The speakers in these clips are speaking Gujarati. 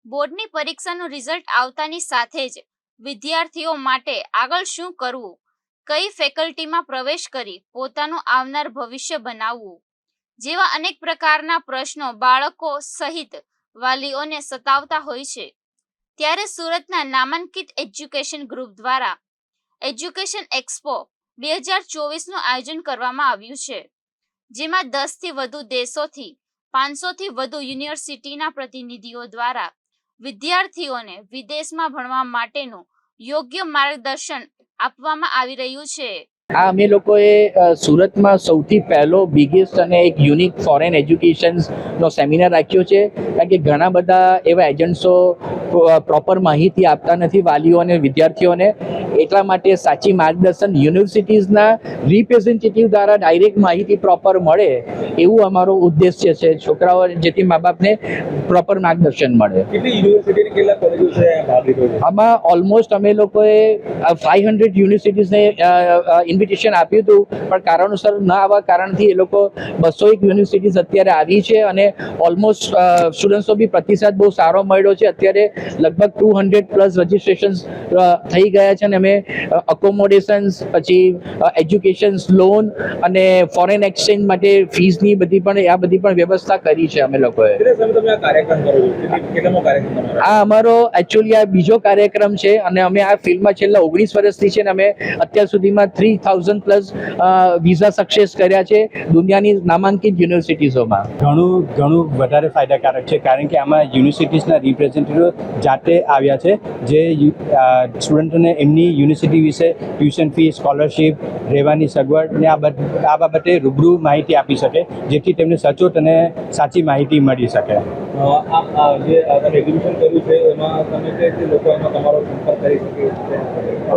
બોર્ડની પરીક્ષાનું રિઝલ્ટ આવતાની સાથે જ વિદ્યાર્થીઓ માટે આગળ શું કરવું, કઈ ફેકલ્ટીમાં પ્રવેશ કરી પોતાનું આવનાર ભવિષ્ય બનાવવું જેવા અનેક પ્રકારના પ્રશ્નો બાળકો સહિત વાલીઓને સતાવતા હોય છે. ત્યારે સુરતના નામાંકિત એજ્યુકેશન ગ્રુપ દ્વારા એજ્યુકેશન એક્સપો 2024નું આયોજન કરવામાં આવ્યું છે, જેમાં 10થી વધુ દેશોથી 500થી વધુ યુનિવર્સિટીના પ્રતિનિધિઓ દ્વારા વિદ્યાર્થીઓને વિદેશમાં ભણવા માટેનું યોગ્ય માર્ગદર્શન આપવામાં આવી રહ્યું છે. આ અમે લોકોએ સુરતમાં સૌથી પહેલો બિગેસ્ટ અને એક યુનિક ફોરેન એજ્યુકેશનનો સેમિનાર રાખ્યો છે, કારણ કે ઘણા બધા એવા એજન્ટ્સો પ્રોપર માહિતી આપતા નથી વાલીઓ અને વિદ્યાર્થીઓને. એટલા માટે સાચી માર્ગદર્શન યુનિવર્સિટીઝના રિપ્રેઝેન્ટેટિવ દ્વારા ડાયરેક્ટ માહિતી પ્રોપર મળે એવું અમારો ઉદ્દેશ્ય છે, છોકરાઓ જેથી મા બાપને પ્રોપર માર્ગદર્શન મળે. આમાં ઓલમોસ્ટ અમે લોકોએ 500 યુનિવર્સિટીઝને ઇન્વિટેશન આપ્યું હતું, પણ કારણોસર ન આવવા કારણથી એ લોકો 201 યુનિવર્સિટીઝ અત્યારે આવી છે અને ઓલમોસ્ટ સ્ટુડન્ટ્સનો બી પ્રતિસાદ બહુ સારો મળ્યો છે. અત્યારે લગભગ 200+ રજિસ્ટ્રેશન્સ થઈ ગયા છે અને અમે અકોમોડેશન્સ, પછી એજ્યુકેશન લોન અને ફોરેન એક્સચેન્જ માટે ફીસની બધી પણ વ્યવસ્થા કરી છે અમે લોકોએ. આ અમારો એકચ્યુઅલી આ બીજો કાર્યક્રમ છે અને અમે આ ફિલ્ડમાં છેલ્લા 19 વર્ષથી છે અને અમે અત્યાર સુધીમાં 3000+ વિઝા સક્સેસ કર્યા છે દુનિયાની નામાંકિત યુનિવર્સિટીઝોમાં. ઘણું વધારે ફાયદાકારક છે, કારણ કે આમાં યુનિવર્સિટીઝના રિપ્રેઝેન્ટેટિવ જાતે આવ્યા છે, જે સ્ટુડન્ટોને એમની યુનિવર્સિટી વિશે ટ્યુશન ફી, સ્કોલરશિપ, રહેવાની સગવડ ને આ બાબતે રૂબરૂ માહિતી આપી શકે, જેથી તેમને સચોટ અને સાચી માહિતી મળી શકે.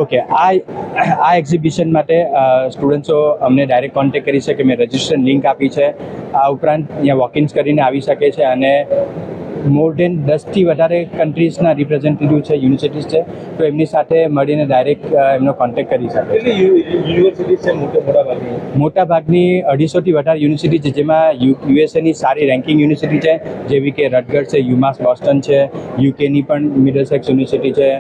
ઓકે, આ એક્ઝિબિશન માટે સ્ટુડન્ટ્સો અમને ડાયરેક્ટ કોન્ટેક્ટ કરી શકે. મેં રજિસ્ટ્રેશન લિંક આપી છે. આ ઉપરાંત અહીંયા વોક-ઇન્સ કરીને આવી શકે છે અને મોર દેન 10થી વધારે કન્ટ્રીઝના રિપ્રેઝેન્ટેટિવ છે, યુનિવર્સિટીઝ છે, તો એમની સાથે મળીને ડાયરેક્ટ એમનો કોન્ટેક્ટ કરી શકે. યુનિવર્સિટીઝ છે મોટાભાગની 250થી વધારે યુનિવર્સિટી છે, જેમાં યુએસએની સારી રેન્કિંગ યુનિવર્સિટી છે, જેવી કે રટગર્સ છે, યુમાસ બોસ્ટન છે, યુકેની પણ મિડલસેક્સ યુનિવર્સિટી છે,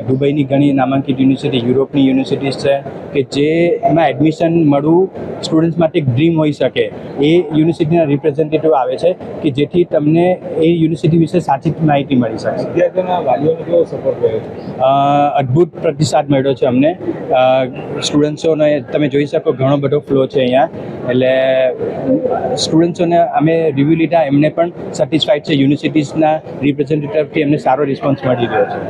દુબઈની ઘણી નામાંકિત યુનિવર્સિટી, યુરોપની યુનિવર્સિટીઝ છે, કે જેમાં એડમિશન મળવું સ્ટુડન્ટ્સ માટે એક ડ્રીમ હોઈ શકે. એ યુનિવર્સિટીના રિપ્રેઝેન્ટેટિવ આવે છે કે જેથી તમને એ યુનિવર્સિટી વિશે સાચી માહિતી મળી શકે. વિદ્યાર્થીઓના વાલીઓને કેવો સપોર્ટ મળ્યો? અદ્ભુત પ્રતિસાદ મળ્યો છે અમને. સ્ટુડન્ટ્સોને તમે જોઈ શકો ઘણો બધો ફ્લો છે અહીંયા, એટલે સ્ટુડન્ટ્સોને અમે રિવ્યૂ લીધા, એમને પણ સેટિસ્ફાઈડ છે. યુનિવર્સિટીઝના રિપ્રેઝેન્ટેટિવથી એમને સારો રિસ્પોન્સ મળી રહ્યો છે.